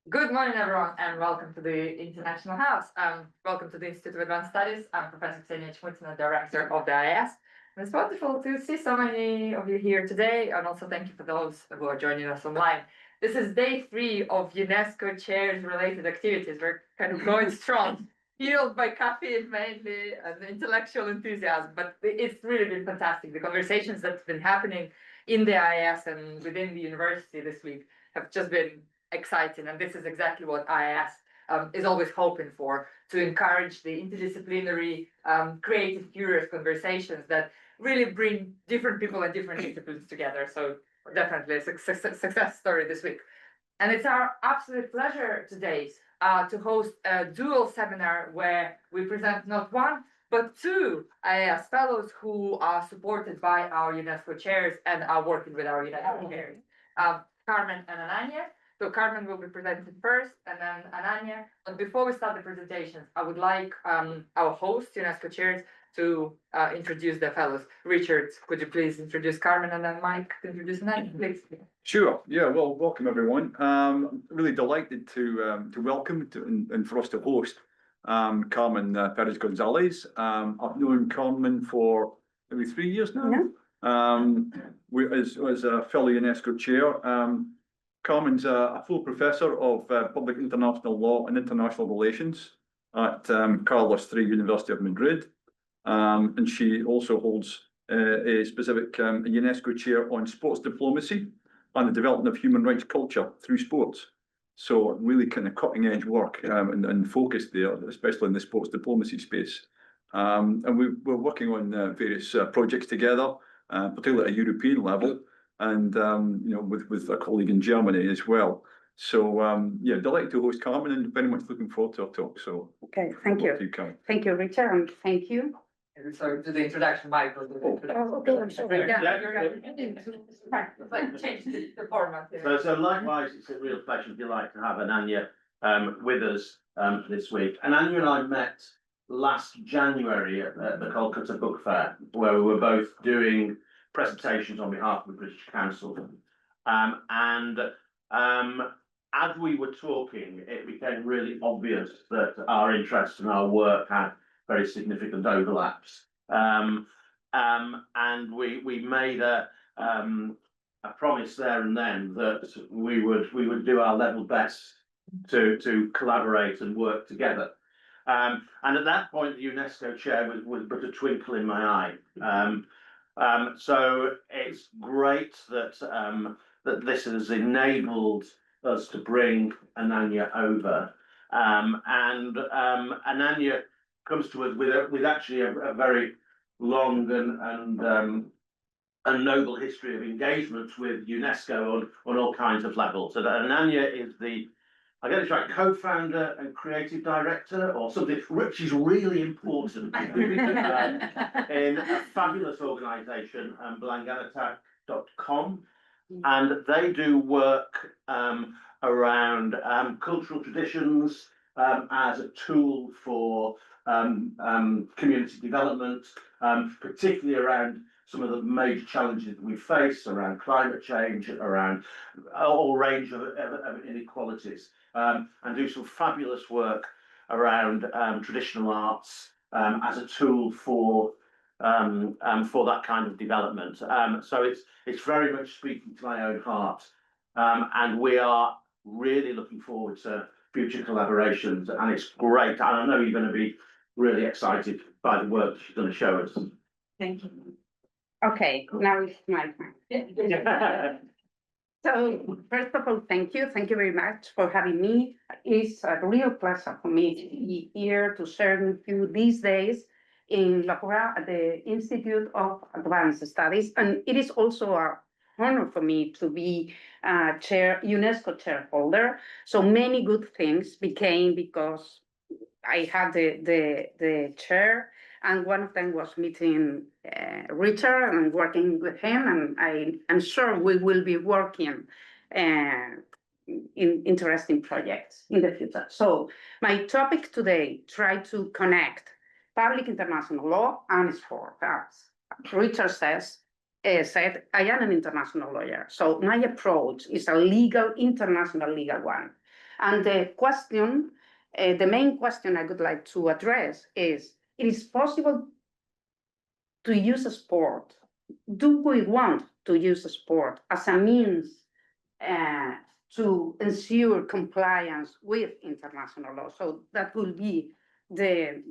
Good morning, everyone, and welcome to the International House. Welcome to the Institute of Advanced Studies. I'm Professor Ksenia Chmutina, Director of the IIS. And it's wonderful to see so many of you here today, and also thank you for those who are joining us online. This is day 3 of UNESCO Chairs related activities. We're kind of going strong, fueled by caffeine mainly and intellectual enthusiasm, but it's really been fantastic. The conversations that's been happening in the IIS and within the university this week have just been exciting, and this is exactly what IIS is always hoping for, to encourage the interdisciplinary, creative, curious conversations that really bring different people and different disciplines together. So definitely a success story this week. And it's our absolute pleasure today to host a dual seminar where we present not one, but 2 IIS fellows who are supported by our UNESCO chairs and are working with our UNESCO chairs, Carmen and Ananya. So Carmen will be presented first, and then Ananya. But before we start the presentations, I would like our host, UNESCO chairs, to introduce the fellows. Richard, could you please introduce Carmen, and then Mike, introduce Ananya, please. Sure. Yeah. Well, welcome everyone. Really delighted to welcome and for us to host Carmen Pérez González. I've known Carmen for maybe 3 years now. Yeah. As a fellow UNESCO chair. Carmen's a full professor of public international law and international relations at Carlos III University of Madrid, and she also holds a specific UNESCO chair on sports diplomacy and the development of human rights culture through sports. So really kind of cutting edge work and focused there, especially in the sports diplomacy space. And we're working on various projects together, particularly at a European level. And with a colleague in Germany as well. So yeah, delighted to host Carmen and very much looking forward to our talk. So okay, thank you. Thank you, Richard, and thank you. So to the introduction, Mike will do the introduction. Oh, okay, I'm sorry. Change the format here. So likewise, it's a real pleasure, if you like, to have Ananya with us this week. Ananya and I met last January at the Kolkata Book Fair, where we were both doing presentations on behalf of the British Council. As we were talking, it became really obvious that our interests and our work had very significant overlaps. And we made a promise there and then that we would do our level best to collaborate and work together. And at that point, the UNESCO chair was but a twinkle in my eye. So it's great that that this has enabled us to bring Ananya over, and Ananya comes to us with actually a very long and noble history of engagement with UNESCO on all kinds of levels. So that Ananya is the, I get it right, co-founder and creative director or something, which is really important in a fabulous organisation, blanganatag.com, and they do work around cultural traditions as a tool for community development, particularly around some of the major challenges that we face around climate change, around a whole range of inequalities. And do some fabulous work around traditional arts as a tool for that kind of development. So it's very much speaking to my own heart, and we are really looking forward to future collaborations. And it's great, and I know you're going to be really excited by the work that she's going to show us. Thank you. Okay, now it's my turn. So first of all, thank you very much for having me. It's a real pleasure for me to be here to share with you these days in La Jolla at the Institute of Advanced Studies, and it is also an honor for me to be UNESCO chairholder. So many good things became because I had the chair. And one of them was meeting Richard and working with him, and I'm sure we will be working in interesting projects in the future. So my topic today, try to connect public international law and sport. As Richard said, I am an international lawyer. So my approach is a international legal one. And the question, the main question I would like to address is, it is possible to use a sport? Do we want to use a sport as a means to ensure compliance with international law? So that will be the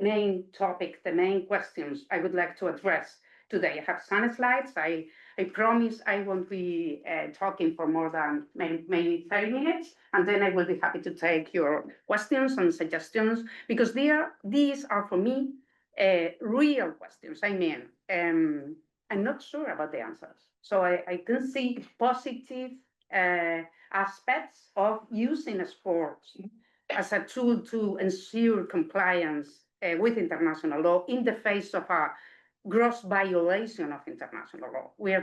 main topic, the main questions I would like to address today. I have some slides. I promise I won't be talking for more than maybe 30 minutes, and then I will be happy to take your questions and suggestions, because these are for me real questions. I mean, I'm not sure about the answers. So I can see positive aspects of using sports as a tool to ensure compliance with international law in the face of a gross violation of international law. We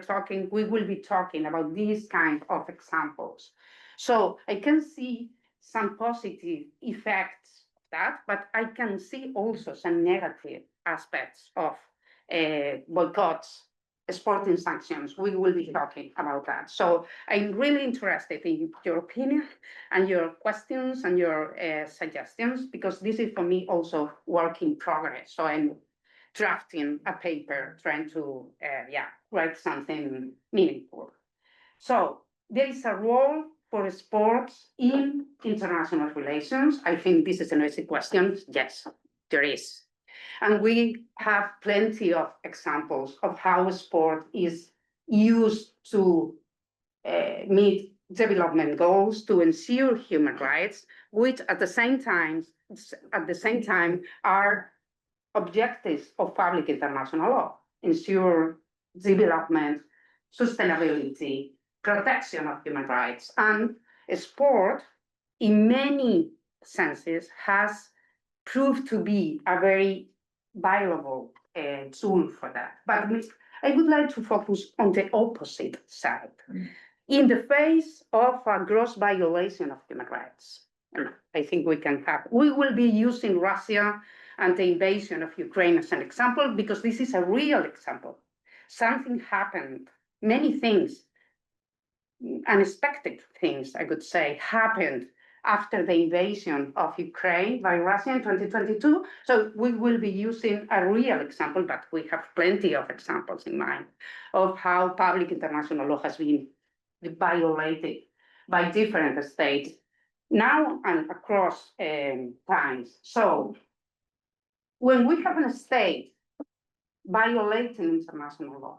will be talking about these kind of examples. So I can see some positive effects of that, but I can see also some negative aspects of boycotts, sporting sanctions. We will be talking about that. So I'm really interested in your opinion and your questions and your suggestions, because this is for me also work in progress. So I'm drafting a paper, trying to write something meaningful. So there is a role for sports in international relations. I think this is an easy question. Yes, there is. And we have plenty of examples of how sport is used to meet development goals, to ensure human rights, which at the same time are objectives of public international law: ensure development, sustainability, protection of human rights. And sport, in many senses, has proved to be a very valuable tool for that. But I would like to focus on the opposite side. In the face of a gross violation of human rights, and I think we will be using Russia and the invasion of Ukraine as an example, because this is a real example. Something happened, many things, unexpected things, I would say, happened after the invasion of Ukraine by Russia in 2022. So we will be using a real example, but we have plenty of examples in mind of how public international law has been violated by different states now and across times. So when we have a state violating international law,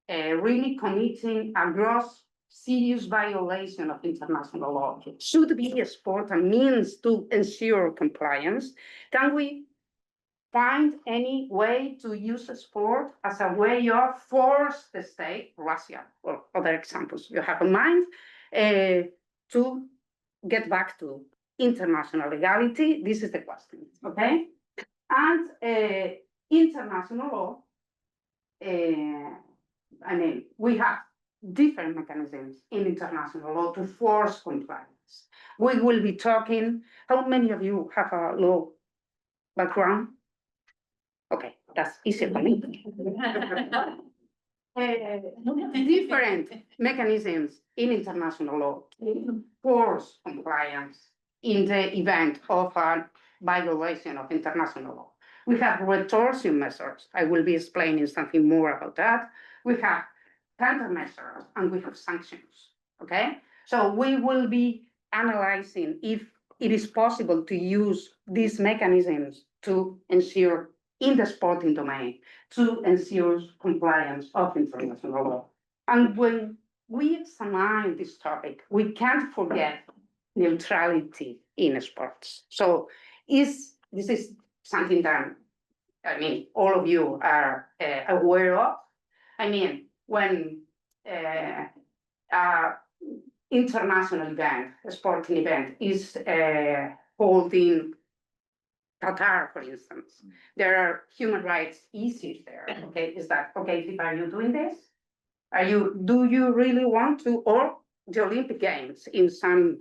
really committing a gross, serious violation of international law, should be a sport a means to ensure compliance? Can we find any way to use a sport as a way of force the state, Russia or other examples you have in mind, to get back to international legality? This is the question, okay? And international law, I mean, we have different mechanisms in international law to force compliance. We will be talking, how many of you have a law background? Okay, that's easy for me. Different mechanisms in international law to force compliance in the event of a violation of international law. We have retorsive measures. I will be explaining something more about that. We have countermeasures and we have sanctions, okay? So we will be analyzing if it is possible to use these mechanisms to ensure, in the sporting domain, to ensure compliance of international law. And when we examine this topic, we can't forget neutrality in sports. So this is something that, I mean, all of you are aware of. I mean, when international event, a sporting event, is holding Qatar, for instance, there are human rights issues there. Okay, is that okay? Are you doing this? Do you really want to? Or the Olympic Games in some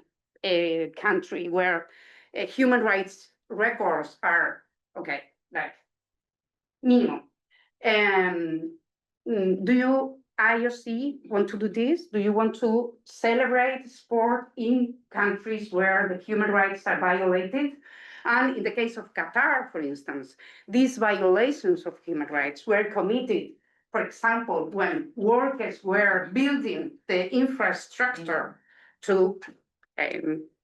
country where human rights records are like minimum. Do you IOC want to do this? Do you want to celebrate sport in countries where the human rights are violated? And in the case of Qatar, for instance, these violations of human rights were committed, for example, when workers were building the infrastructure to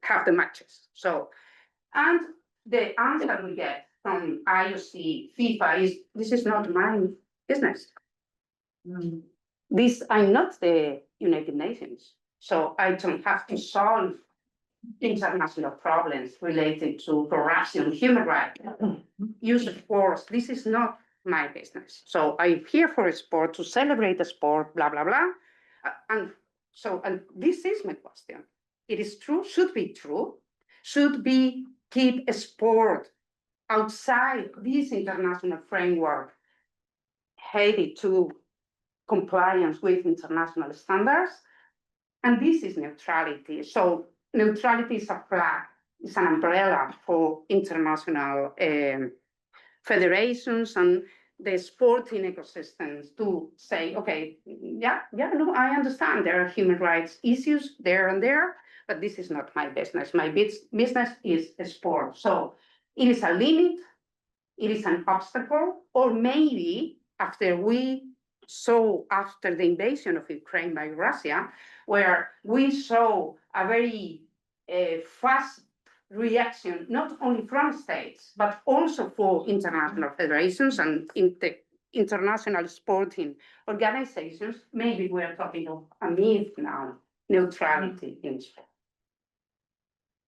have the matches. So, and the answer we get from IOC, FIFA is, this is not my business. I'm not the United Nations, so I don't have to solve international problems related to corruption, human rights, use of force. This is not my business. So I'm here for a sport, to celebrate the sport, blah, blah, blah. And this is my question. It is true, should be true, should be keep a sport outside this international framework headed to compliance with international standards. And this is neutrality. So neutrality is a flag, it's an umbrella for international federations and the sporting ecosystems to say, okay, no, I understand there are human rights issues there and there, but this is not my business. My business is a sport. So it is a limit, it is an obstacle, or maybe after the invasion of Ukraine by Russia, where we saw a very fast reaction, not only from states, but also for international federations and international sporting organizations, maybe we're talking of a myth now, neutrality in sport.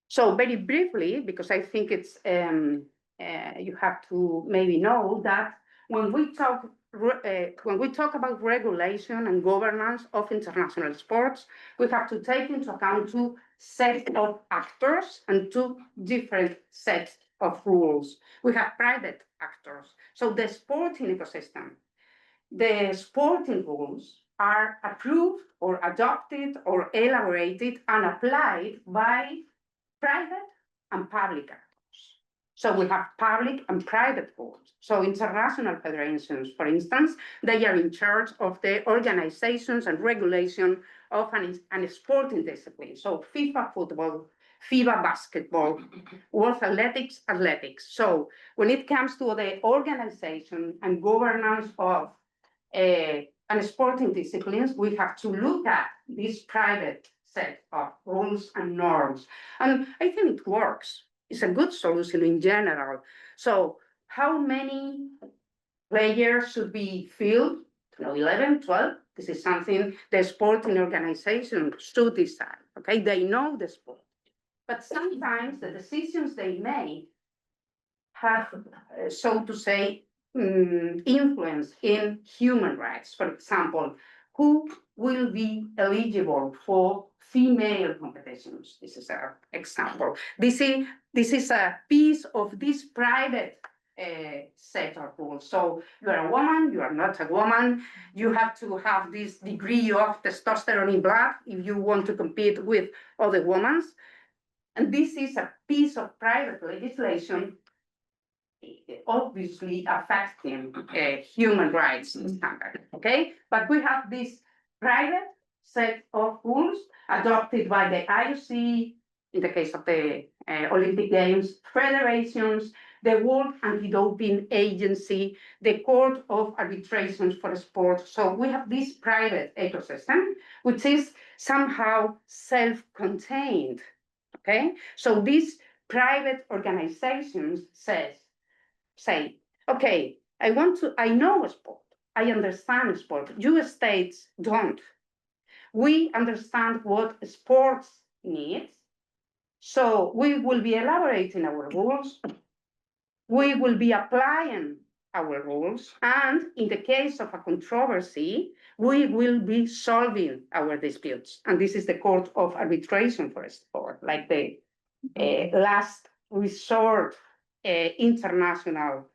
So very briefly, because I think it's, you have to maybe know that when we talk about regulation and governance of international sports, we have to take into account two sets of actors and two different sets of rules. We have private actors. So the sporting ecosystem, the sporting rules are approved or adopted or elaborated and applied by private and public actors. So we have public and private rules. So international federations, for instance, they are in charge of the organizations and regulation of an sporting discipline. So FIFA football, FIBA basketball, World Athletics. So when it comes to the organization and governance of sporting disciplines, we have to look at this private set of rules and norms. And I think it works. It's a good solution in general. So how many players should be filled? 11, 12? This is something the sporting organization should decide, okay? They know the sport. But sometimes the decisions they make have, so to say, influence in human rights. For example, who will be eligible for female competitions? This is an example. This is a piece of this private set of rules. So you are a woman, you are not a woman, you have to have this degree of testosterone in blood if you want to compete with other women. And this is a piece of private legislation obviously affecting human rights standard, okay? But we have this private set of rules adopted by the IOC, in the case of the Olympic Games, federations, the World Anti-Doping Agency, the Court of Arbitrations for Sport. So we have this private ecosystem, which is somehow self-contained, okay? So these private organizations say, okay, I know sport, I understand sport. You states don't. We understand what sports needs, so we will be elaborating our rules, we will be applying our rules, and in the case of a controversy, we will be solving our disputes. And this is the Court of Arbitration for Sport, like the last resort international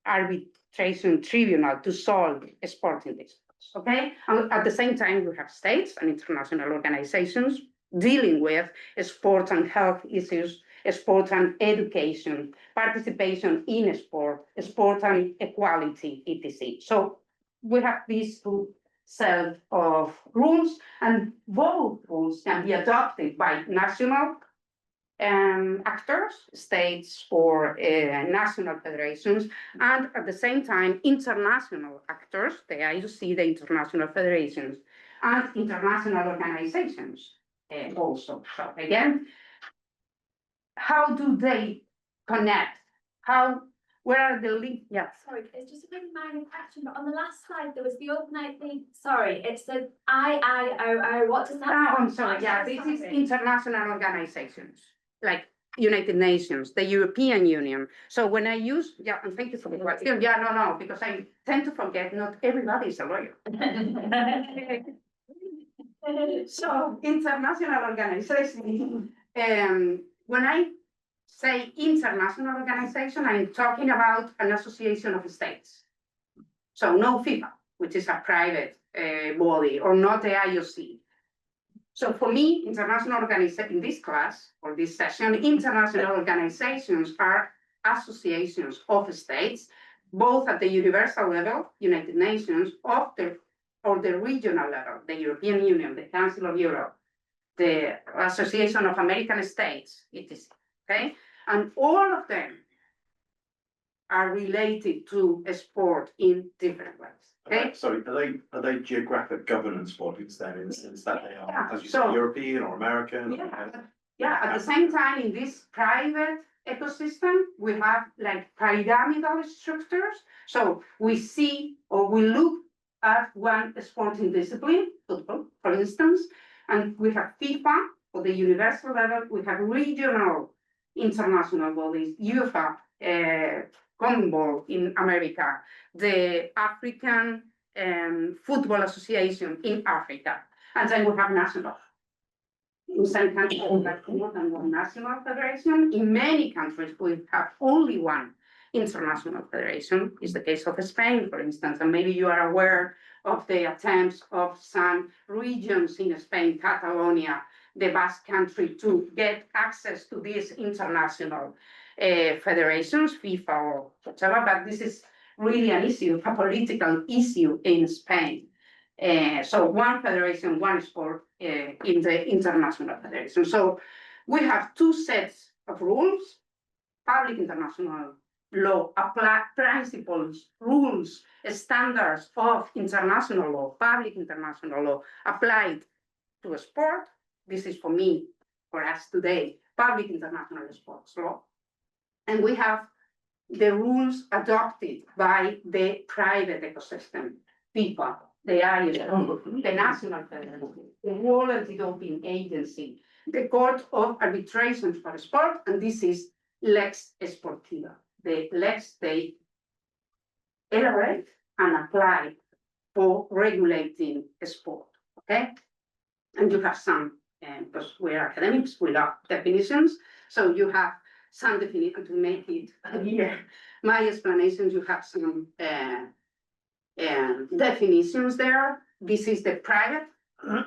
arbitration tribunal to solve sporting disputes, okay? And at the same time, we have states and international organizations dealing with sport and health issues, sport and education, participation in sport and equality, etc. So we have these two set of rules, and both rules can be adopted by national actors, states or national federations, and at the same time, international actors, the IOC, the international federations, and international organizations also. So again, how do they connect? Where are the links? Yeah. Sorry, it's just a really minor question, but on the last slide, there was the overnight thing. Sorry, it said IIOO. What does that Oh, I'm stand sorry. for? Yeah, this is international organizations, like United Nations, the European Union. So when I use, yeah, and thank you for the question. Yeah, no, because I tend to forget, not everybody is a lawyer. So international organization, when I say international organization, I'm talking about an association of states. So no FIFA, which is a private body, or not the IOC. So for me, international organization in this class or this session, international organizations are associations of states, both at the universal level, United Nations, or the regional level, the European Union, the Council of Europe, the Association of American States, etc. Okay, and all of them are related to a sport in different ways. Okay. Sorry, are they geographic governance bodies then, in the sense that they are, Yeah, as you so- said, European or American? Yeah, at the same time, in this private ecosystem, we have like pyramidal structures. So we see or we look at one sporting discipline, football, for instance, and we have FIFA for the universal level, we have regional international bodies, UEFA, CONMEBOL in America, the African Football Association in Africa, and then we have national. In some countries, we have more than one national federation. In many countries, we have only one international federation. It's the case of Spain, for instance, and maybe you are aware of the attempts of some regions in Spain, Catalonia, the Basque Country, to get access to these international federations, FIFA or whatever, but this is really an issue, a political issue in Spain. So one federation, one sport in the international federation. So we have two sets of rules, public international law, principles, rules, standards of international law, public international law applied to a sport. This is for me, for us today, public international sports law. And we have the rules adopted by the private ecosystem, FIFA, the IOC, the National Federation, the World Anti-Doping Agency, the Court of Arbitration for Sport, and this is Lex Sportiva, the lex they elaborate and apply for regulating sport, okay? And you have some, because we're academics, we love definitions, so you have some definition to make it clear. My explanations, you have some definitions there. This is the private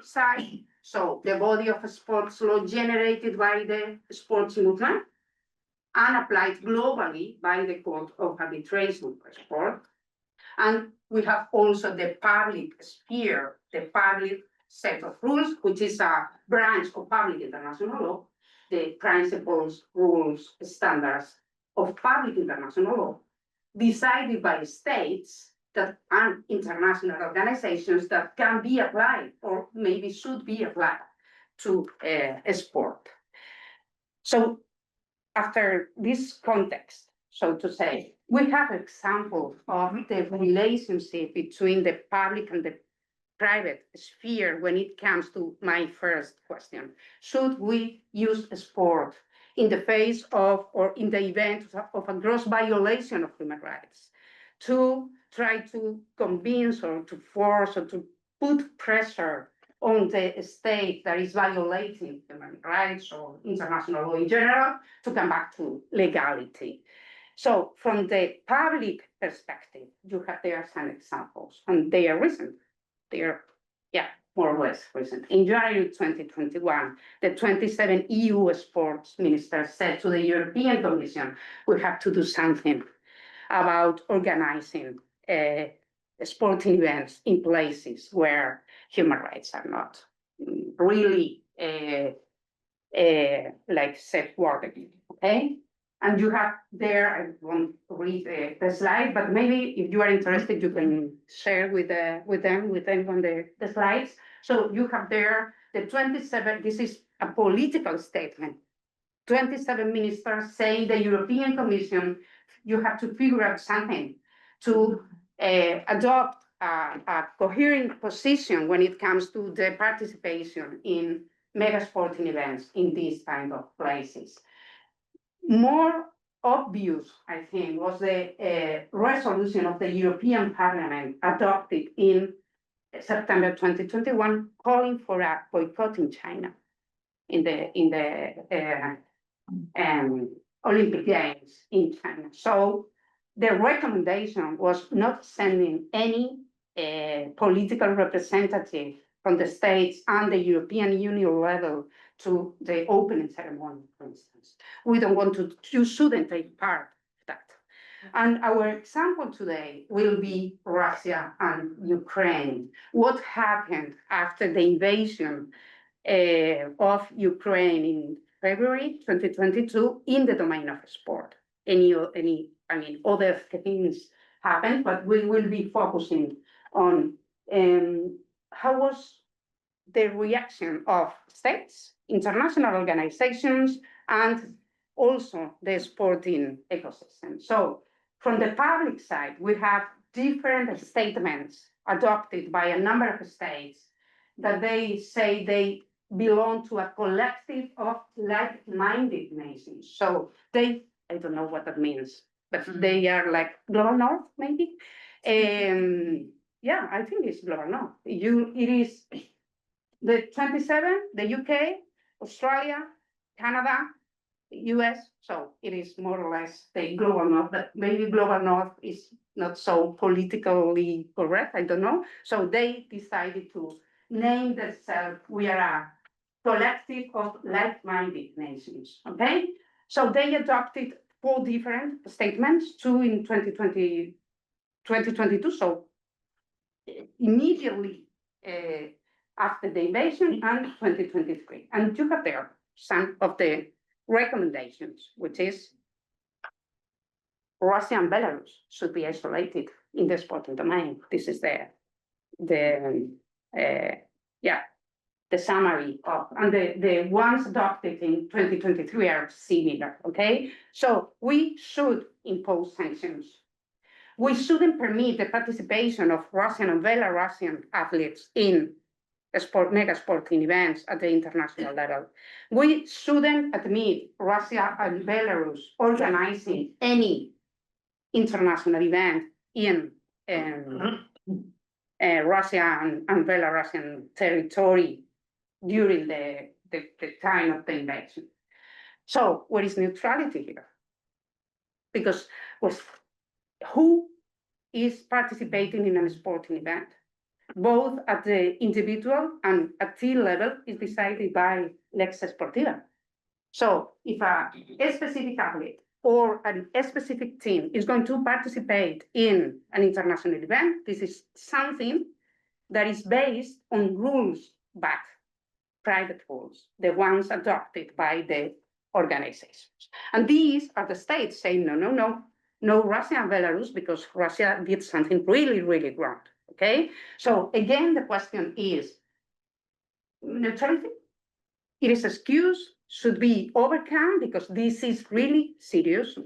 side. So the body of sports law generated by the sports movement and applied globally by the Court of Arbitration for Sport. And we have also the public sphere, the public set of rules, which is a branch of public international law, the principles, rules, standards of public international law, decided by states that and international organizations that can be applied or maybe should be applied to a sport. So after this context, so to say, we have examples of the relationship between the public and the private sphere when it comes to my first question. Should we use sport in the face of or in the event of a gross violation of human rights to try to convince or to force or to put pressure on the state that is violating human rights or international law in general to come back to legality? So from the public perspective, you have there some examples, and they are recent. They are, more or less recent. In January 2021, the 27 EU sports ministers said to the European Commission, we have to do something about organizing sporting events in places where human rights are not really like safeguarded, okay? And you have there, I won't read the slide, but maybe if you are interested, you can share with anyone the slides. So you have there the 27, this is a political statement. 27 ministers saying the European Commission, you have to figure out something to adopt a coherent position when it comes to the participation in mega sporting events in these kind of places. More obvious, I think, was the resolution of the European Parliament adopted in September 2021, calling for a boycott in China in the Olympic Games in China. So the recommendation was not sending any political representative from the States and the European Union level to the opening ceremony, for instance. We don't want to, you shouldn't take part of that. And our example today will be Russia and Ukraine. What happened after the invasion of Ukraine in February 2022 in the domain of sport? Other things happened, but we will be focusing on how was the reaction of states, international organizations, and also the sporting ecosystem. So from the public side, we have different statements adopted by a number of states that they say they belong to a collective of like-minded nations. So they, I don't know what that means, but they are like global north, maybe. Yeah, I think it's global north. It is the 27, the UK, Australia, Canada, US. So it is more or less the global north, but maybe global north is not so politically correct. I don't know. So they decided to name themselves, we are a collective of like-minded nations, okay? So they adopted 4 different statements, 2 in 2022, so immediately after the invasion, and 2023. And you have there some of the recommendations, which is Russia and Belarus should be isolated in the sporting domain. This is the summary of, and the ones adopted in 2023 are similar, okay? So we should impose sanctions. We shouldn't permit the participation of Russian and Belarusian athletes in mega sporting events at the international level. We shouldn't admit Russia and Belarus organizing any international event in Russia and Belarusian territory during the time of the invasion. So what is neutrality here? Because who is participating in a sporting event? Both at the individual and at team level is decided by Lex Sportiva. So if a specific athlete or a specific team is going to participate in an international event, this is something that is based on rules, but private rules, the ones adopted by the organizations. And these are the states saying, no Russia and Belarus, because Russia did something really, really wrong, okay? So again, the question is, neutrality, it is excuse, should be overcome, because this is really serious.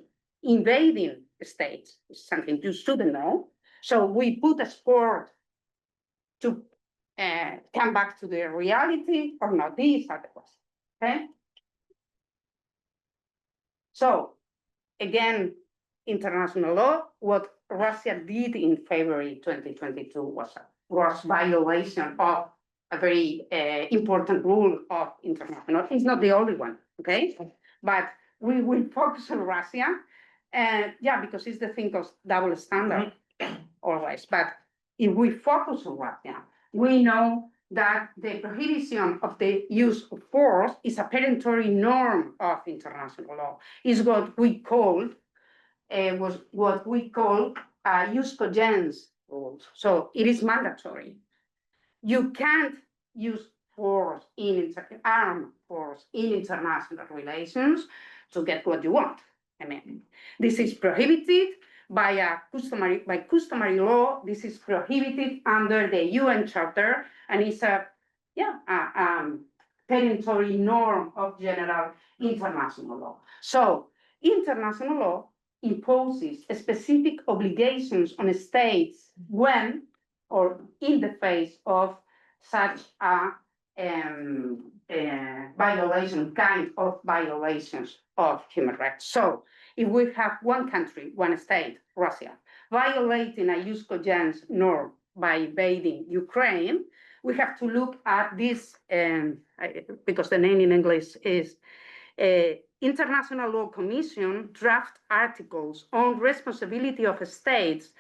Invading states is something you shouldn't know. So we put a sport to come back to the reality or not. These are the questions, okay? So again, international law, what Russia did in February 2022 was a gross violation of a very important rule of international. It's not the only one, okay? But we will focus on Russia, because it's the thing of double standard always. But if we focus on Russia, we know that the prohibition of the use of force is a peremptory norm of international law. Is what we call jus cogens rules. So it is mandatory. You can't use force armed force in international relations to get what you want. I mean, this is prohibited by customary law. This is prohibited under the UN Charter, and it's a peremptory norm of general international law. So international law imposes specific obligations on states when or in the face of such a violation, kind of violations of human rights. So if we have one country, one state, Russia, violating a UNESCO Chair norm by invading Ukraine, we have to look at this, because the name in English is International Law Commission draft articles on responsibility of states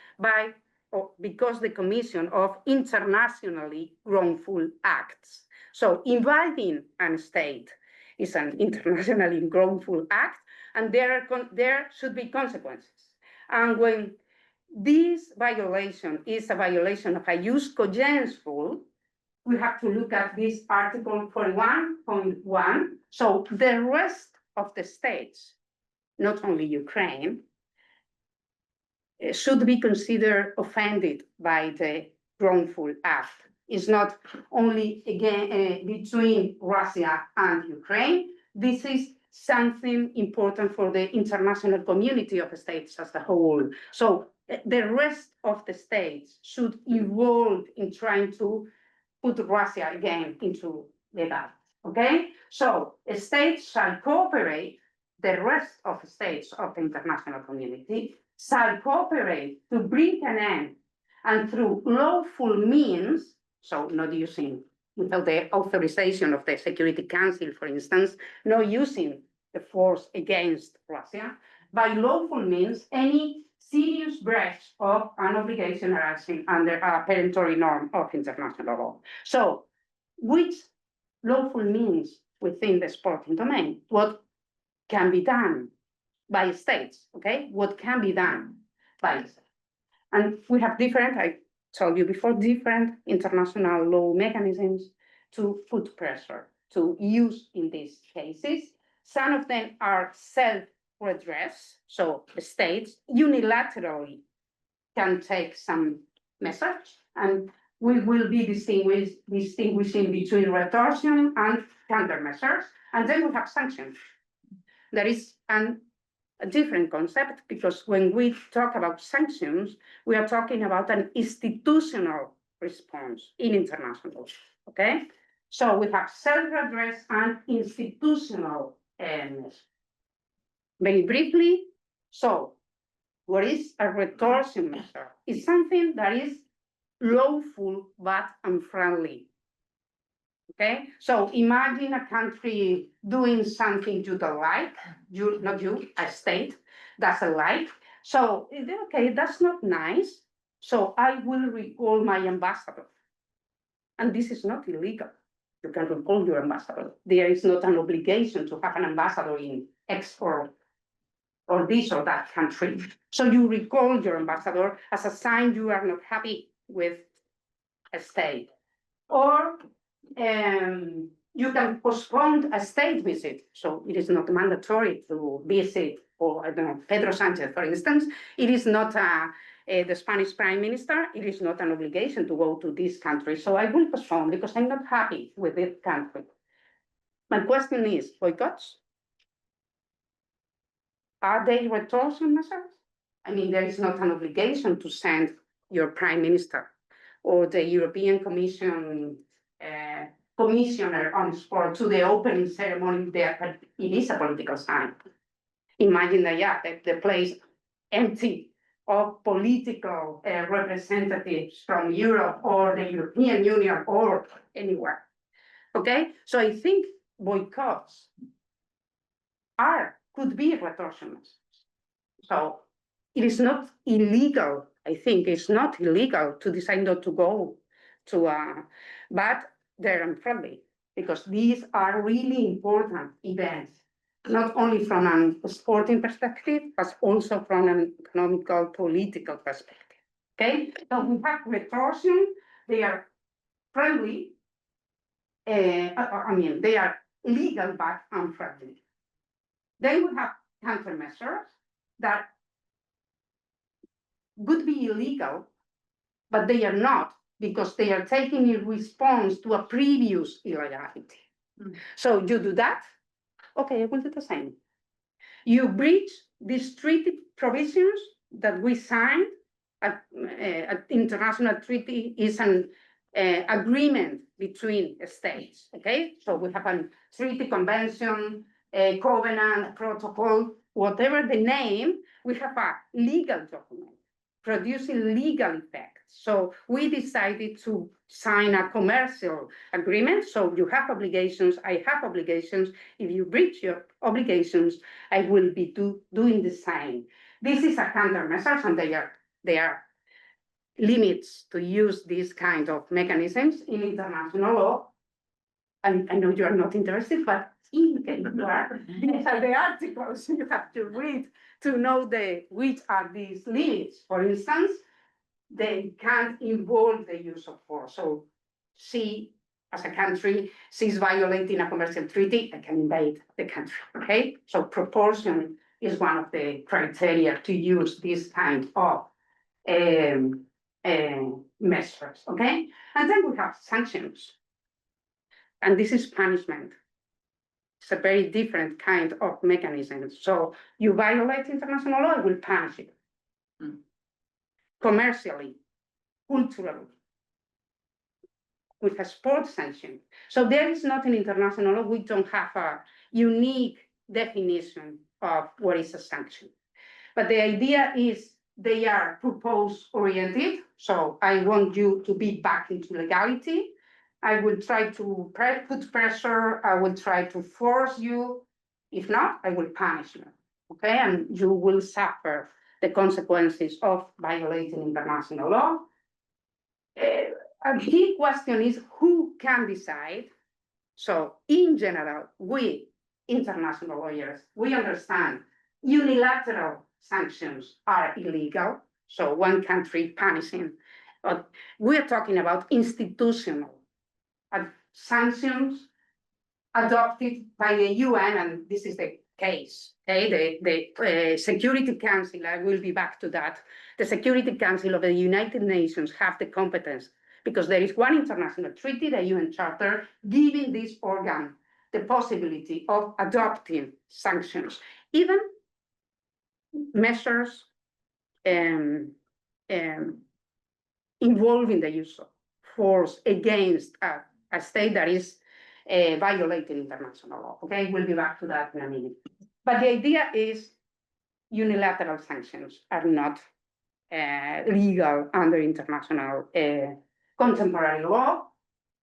because the commission of internationally wrongful acts. So invading a state is an internationally wrongful act, and there should be consequences. And when this violation is a violation of a UNESCO Chair rule, we have to look at this article 41.1. So the rest of the states, not only Ukraine, should be considered offended by the wrongful act. It's not only again between Russia and Ukraine. This is something important for the international community of states as a whole. So the rest of the states should involve in trying to put Russia again into the debate. Okay, so states shall cooperate. The rest of states of the international community shall cooperate to bring an end, and through lawful means, so not using without the authorization of the Security Council, for instance, not using the force against Russia, by lawful means, any serious breach of an obligation arising under a peremptory norm of international law. So, which lawful means within the sporting domain? What can be done by states, okay? What can be done by states? And we have different, I told you before, different international law mechanisms to put pressure to use in these cases. Some of them are self-redress, so the states unilaterally can take some measures, and we will be distinguishing between retortion and countermeasures, and then we have sanctions. There is a different concept, because when we talk about sanctions, we are talking about an institutional response in international law, okay? So we have self-redress and institutional measures. Very briefly, so what is a retortion measure? It's something that is lawful but unfriendly. Okay, so imagine a country doing something you don't like, a state doesn't like. So, okay, that's not nice. So I will recall my ambassador. And this is not illegal. You can recall your ambassador. There is not an obligation to have an ambassador in X or this or that country. So you recall your ambassador as a sign you are not happy with a state. Or you can postpone a state visit. So it is not mandatory to visit, or I don't know, Pedro Sanchez, for instance. It is not the Spanish Prime Minister. It is not an obligation to go to this country. So I will postpone because I'm not happy with this country. My question is, boycotts? Are they retortion measures? I mean, there is not an obligation to send your Prime Minister or the European Commission commissioner on sport to the opening ceremony there, but it is a political sign. Imagine that, the place empty of political representatives from Europe or the European Union or anywhere. Okay, so I think boycotts could be retortion measures. So it is not illegal. I think it's not illegal to decide not to go to but they're unfriendly, because these are really important events, not only from a sporting perspective, but also from an economical, political perspective. Okay, so we have retortion, they are friendly. I mean, they are legal but unfriendly. Then we have countermeasures that would be illegal, but they are not because they are taken in response to a previous illegality. So you do that, okay, I will do the same. You breach these treaty provisions that we signed. An international treaty is an agreement between states, okay? So we have a treaty convention, a covenant, protocol, whatever the name, we have a legal document producing legal effect. So we decided to sign a commercial agreement. So you have obligations, I have obligations. If you breach your obligations, I will be doing the same. This is a countermeasure, and they are limits to use these kind of mechanisms in international law. And I know you are not interested, but in case you are, these are the articles you have to read to know which are these limits. For instance, they can't involve the use of force. So she, as a country, she's violating a commercial treaty, I can invade the country, okay? So proportion is one of the criteria to use this kind of measures, okay? And then we have sanctions. And this is punishment. It's a very different kind of mechanism. So you violate international law, it will punish you. Commercially, culturally, with a sports sanction. So there is not an international law, we don't have a unique definition of what is a sanction. But the idea is they are purpose oriented. So I want you to be back into legality. I will try to put pressure. I will try to force you. If not, I will punish you. Okay, and you will suffer the consequences of violating international law. A big question is who can decide. So in general, we international lawyers, we understand unilateral sanctions are illegal. So one country punishing, but we're talking about institutional sanctions adopted by the UN, and this is the case. Okay, the Security Council, I will be back to that. The Security Council of the United Nations have the competence because there is one international treaty, the UN Charter, giving this organ the possibility of adopting sanctions, even measures involving the use of force against a state that is violating international law. Okay, we'll be back to that in a minute. But the idea is unilateral sanctions are not legal under international contemporary law,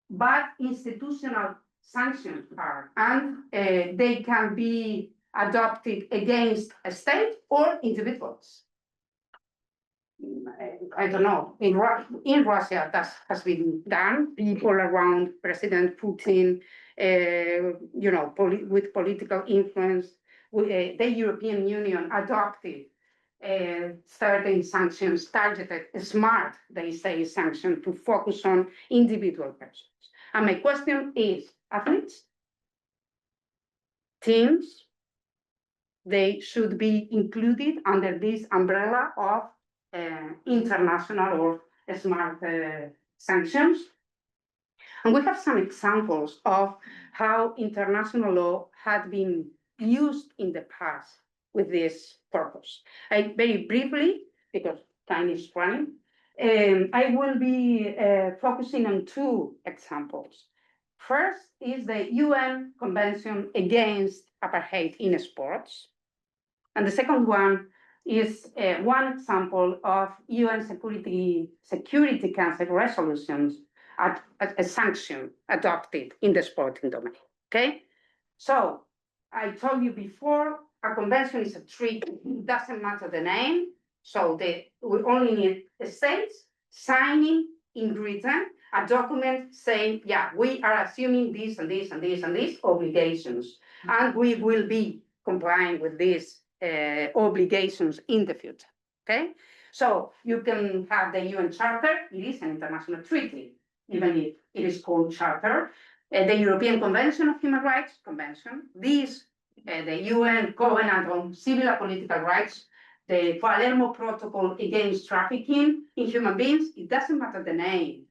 but institutional sanctions are, and they can be adopted against a state or individuals. I don't know, in Russia that has been done, people around President Putin, you know, with political influence, the European Union adopted certain sanctions, targeted, smart, they say, sanctions to focus on individual persons. And my question is, athletes, teams, they should be included under this umbrella of international or smart sanctions. And we have some examples of how international law had been used in the past with this purpose. Very briefly, because time is running, I will be focusing on two examples. First is the UN Convention Against Apartheid in Sports. And the second one is one example of UN Security Council resolutions at a sanction adopted in the sporting domain, okay? So I told you before, a convention is a treaty, it doesn't matter the name. So we only need the states signing in written a document saying, yeah, we are assuming this and this and this and these obligations, and we will be complying with these obligations in the future, okay? So you can have the UN Charter, it is an international treaty, even if it is called Charter. The European Convention of Human Rights, Convention, the UN Covenant on Civil and Political Rights, the Palermo Protocol against trafficking in human beings, it doesn't matter the name,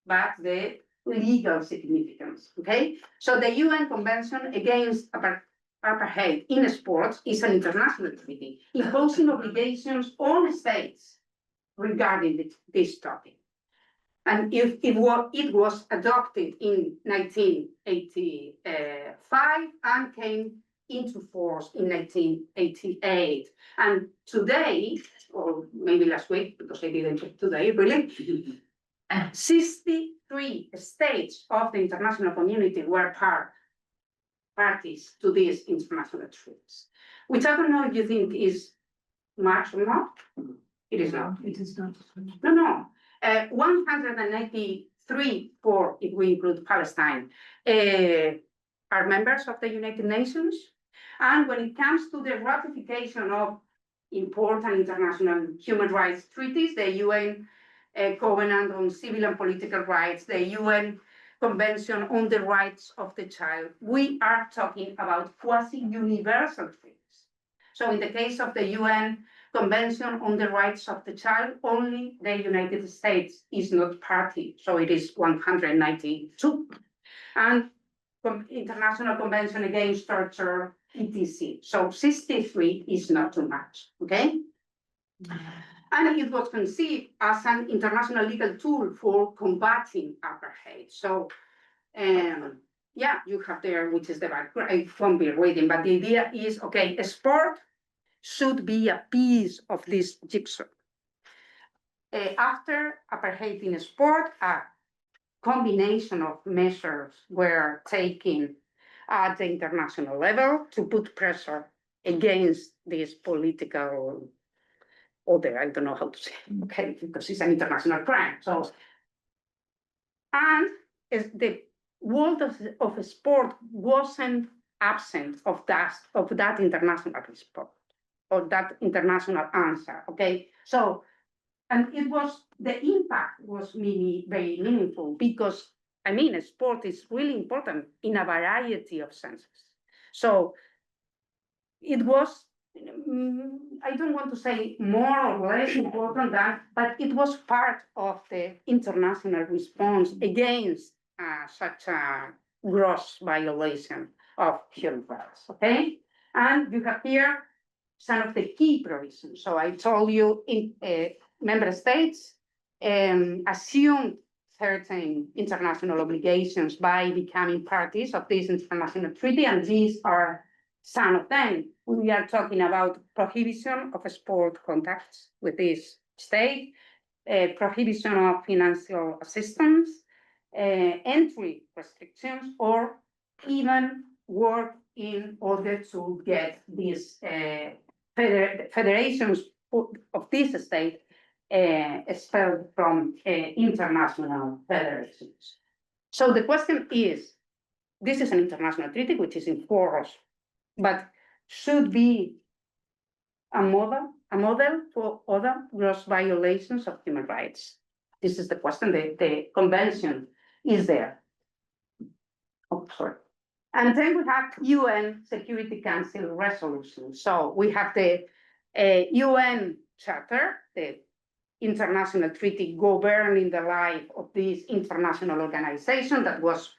but the legal significance, okay? So the UN Convention against apartheid in sports is an international treaty imposing obligations on states regarding this topic. And it was adopted in 1985 and came into force in 1988. And today, or maybe last week, because I didn't check today, really, 63 states of the international community were parties to these international treaties, which I don't know if you think is much or not. It is not. It is not. No. 193, for if we include Palestine, are members of the United Nations. And when it comes to the ratification of important international human rights treaties, the UN Covenant on Civil and Political Rights, the UN Convention on the Rights of the Child, we are talking about quasi-universal treaties. So in the case of the UN Convention on the Rights of the Child, only the United States is not party, so it is 192. And International Convention Against Torture, etc. So 63 is not too much, okay? And it was conceived as an international legal tool for combating apartheid. So, yeah, you have there, which is the background. I won't be reading, but the idea is, okay, a sport should be a piece of this jigsaw. After apartheid in sport, a combination of measures were taken at the international level to put pressure against this political order. I don't know how to say, okay, because it's an international crime. So, and the world of sport wasn't absent of that international sport, or that international answer, okay? So, and the impact was really very meaningful because, I mean, sport is really important in a variety of senses. So it was, I don't want to say more or less important than, but it was part of the international response against such a gross violation of human rights, okay? And you have here some of the key provisions. So I told you in member states assumed certain international obligations by becoming parties of this international treaty, and these are some of them. We are talking about prohibition of sport contacts with this state, prohibition of financial assistance, entry restrictions, or even work in order to get these federations of this state expelled from international federations. So the question is, this is an international treaty which is in force, but should be a model for other gross violations of human rights. This is the question. The convention is there. Oh, sorry. And then we have UN Security Council resolution. So we have the UN Charter, the international treaty governing the life of this international organization that was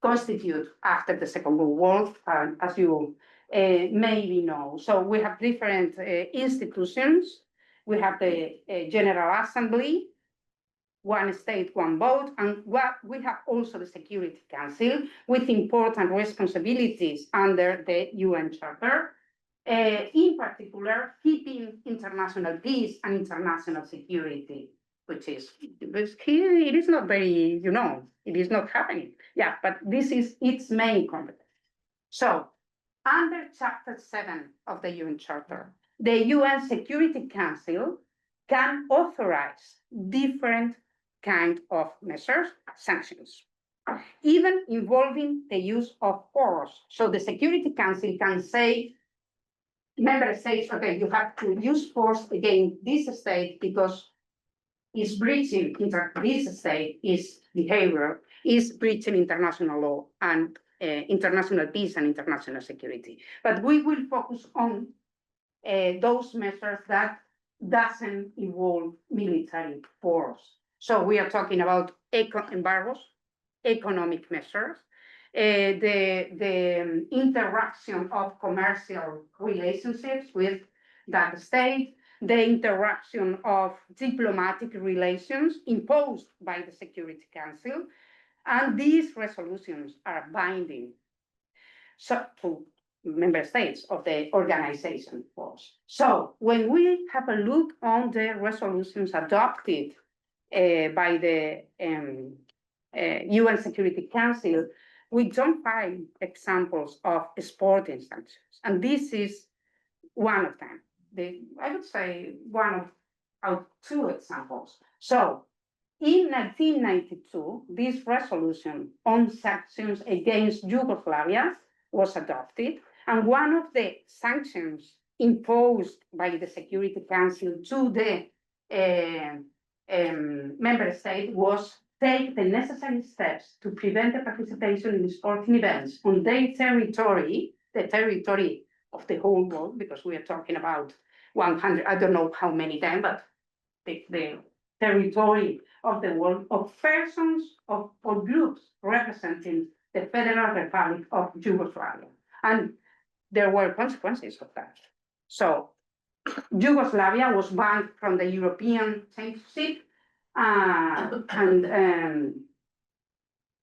constituted after the Second World War, as you maybe know. So we have different institutions. We have the General Assembly, one state, one vote, and we have also the Security Council with important responsibilities under the UN Charter, in particular, keeping international peace and international security, which is, it is not very, it is not happening. Yeah, but this is its main competence. So, under Chapter 7 of the UN Charter, the UN Security Council can authorize different kind of measures, sanctions, even involving the use of force. So the Security Council can say, member states, okay, you have to use force against this state because it's breaching, this state is behavior, is breaching international law and international peace and international security. But we will focus on those measures that doesn't involve military force. So we are talking about embargoes, economic measures, the interaction of commercial relationships with that state, the interaction of diplomatic relations imposed by the Security Council, and these resolutions are binding to member states of the organization force. So when we have a look on the resolutions adopted by the UN Security Council, we don't find examples of sporting sanctions. And this is one of them. I would say one of two examples. So in 1992, this resolution on sanctions against Yugoslavia was adopted. And one of the sanctions imposed by the Security Council to the member state was take the necessary steps to prevent the participation in sporting events on their territory, the territory of the whole world, because we are talking about 100, I don't know how many times, but the territory of the world of persons or groups representing the Federal Republic of Yugoslavia. And there were consequences of that. So Yugoslavia was banned from the European Championship and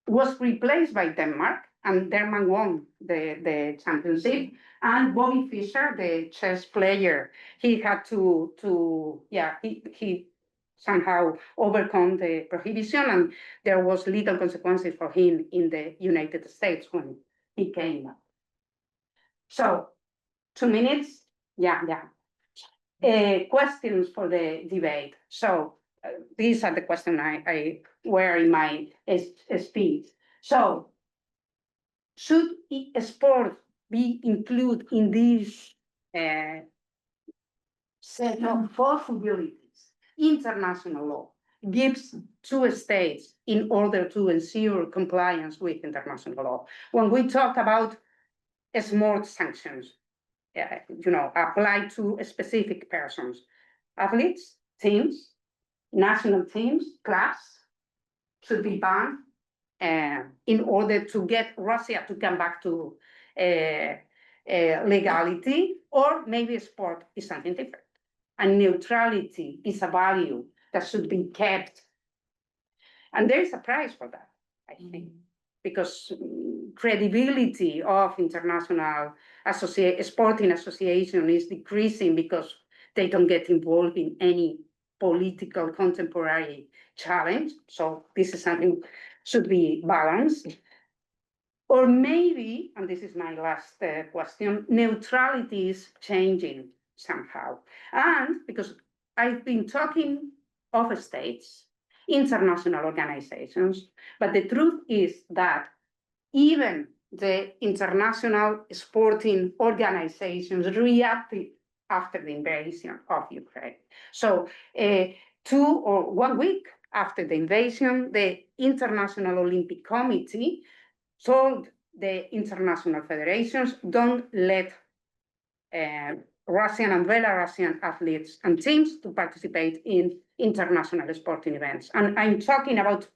was replaced by Denmark, and Denmark won the championship. And Bobby Fischer, the chess player, he had he somehow overcome the prohibition, and there was legal consequences for him in the United States when he came back. So 2 minutes, questions for the debate. So these are the questions I were in my speech. So should sport be included in this set of possibilities? International law gives to states in order to ensure compliance with international law. When we talk about smart sanctions, applied to specific persons, athletes, teams, national teams, clubs should be banned in order to get Russia to come back to legality, or maybe sport is something different. And neutrality is a value that should be kept. And there is a price for that, I think, because credibility of international sporting association is decreasing because they don't get involved in any political contemporary challenge. So this is something should be balanced. Or maybe, and this is my last question, neutrality is changing somehow. And because I've been talking of states, international organizations, but the truth is that even the international sporting organizations reacted after the invasion of Ukraine. So 2 or 1 week after the invasion, the International Olympic Committee told the international federations, don't let Russian and Belarusian athletes and teams to participate in international sporting events. And I'm talking about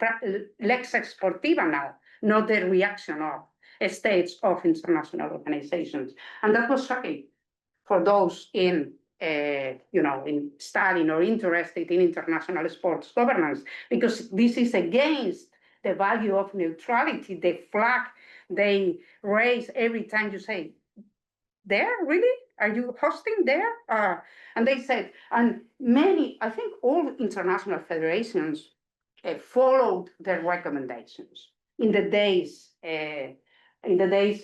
lex sportiva now, not the reaction of states of international organizations. And that was shocking for those in studying or interested in international sports governance, because this is against the value of neutrality, the flag they raise every time you say, there, really? Are you hosting there? And they said, and many, I think all international federations followed their recommendations in the days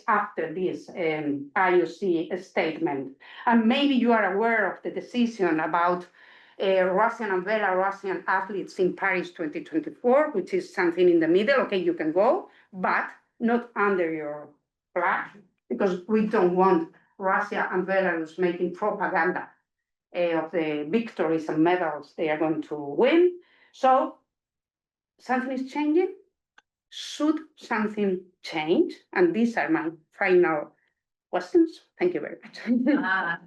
after this IOC statement. And maybe you are aware of the decision about Russian and Belarusian athletes in Paris 2024, which is something in the middle. Okay, you can go, but not under your flag, because we don't want Russia and Belarus making propaganda of the victories and medals they are going to win. So something is changing. Should something change? And these are my final questions. Thank you very much.